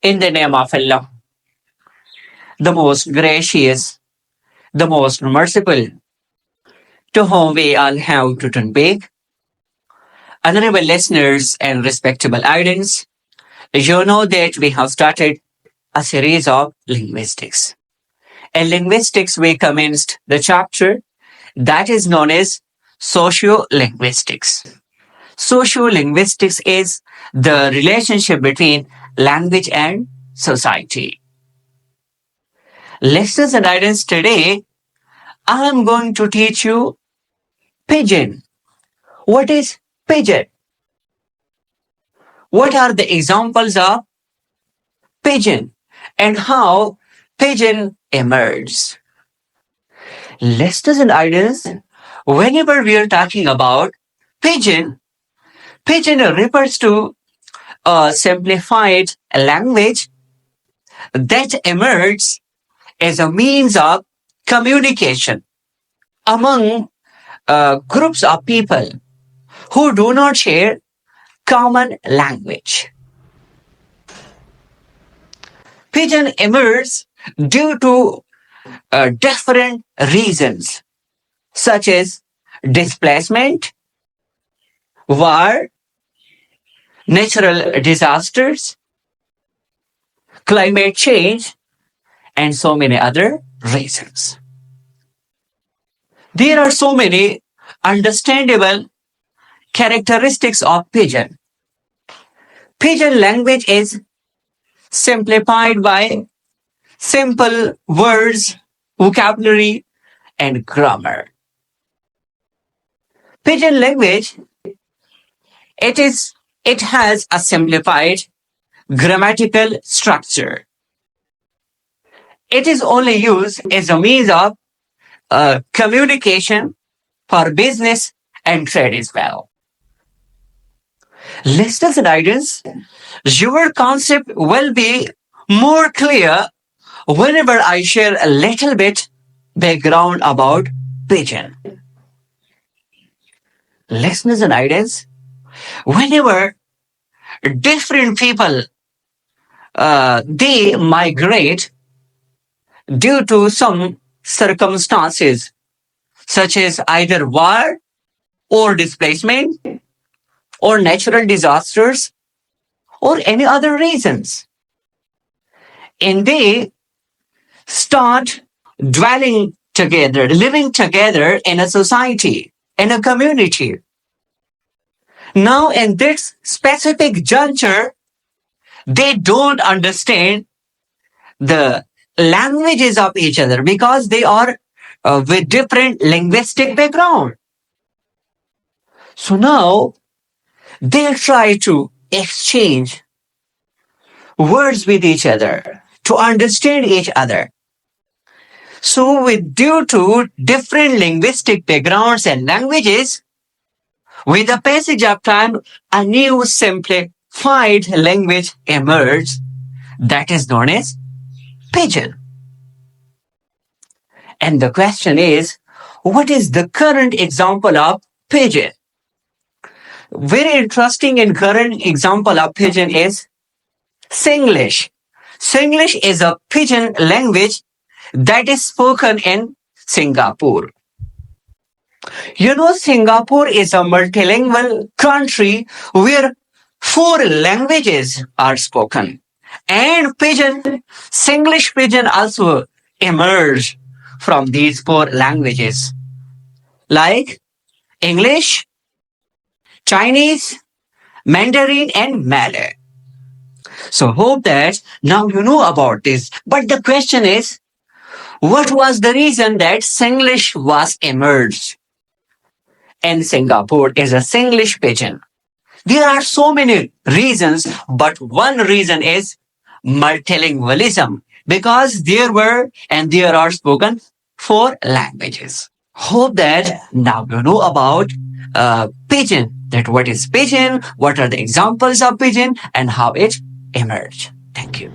In the name of Allah, the most gracious, the most merciful, to whom we all have to turn back. Honorable listeners and respectable audience, you know that we have started a series of linguistics. In linguistics, we commenced the chapter that is known as sociolinguistics. Sociolinguistics is the relationship between language and society. Listeners and audience, today I am going to teach you pidgin. What is pidgin? What are the examples of pidgin and how pidgin emerges? Listeners and audience, whenever we are talking about pidgin, pidgin refers to a simplified language that emerges as a means of communication among groups of people who do not share common language. Pidgin emerges due to different reasons such as displacement, war, natural disasters, climate change, and so many other reasons. There are so many understandable characteristics of pidgin. Pidgin language is simplified by simple words, vocabulary, and grammar. Pidgin language, it has a simplified grammatical structure. It is only used as a means of communication for business and trade as well. Listeners and audience, your concept will be more clear whenever I share a little bit background about pidgin. Listeners and audience, whenever different people they migrate due to some circumstances such as either war or displacement or natural disasters or any other reasons, and they start dwelling together, living together in a society, in a community. Now, in this specific juncture, they don't understand the languages of each other because they are with different linguistic background. So now they try to exchange words with each other to understand each other. So due to different linguistic backgrounds and languages, with the passage of time, a new simplified language emerged that is known as pidgin. And the question is, what is the current example of pidgin? Very interesting and current example of pidgin is Singlish. Singlish is a pidgin language that is spoken in Singapore. You know, Singapore is a multilingual country where 4 languages are spoken. And pidgin, Singlish pidgin also emerged from these 4 languages like English, Chinese, Mandarin, and Malay. So hope that now you know about this. But the question is, what was the reason that Singlish was emerged in Singapore as a Singlish pidgin? There are so many reasons, but one reason is multilingualism, because there were and there are spoken 4 languages. Hope that now you know about pidgin, that what is pidgin, what are the examples of pidgin, and how it emerged. Thank you.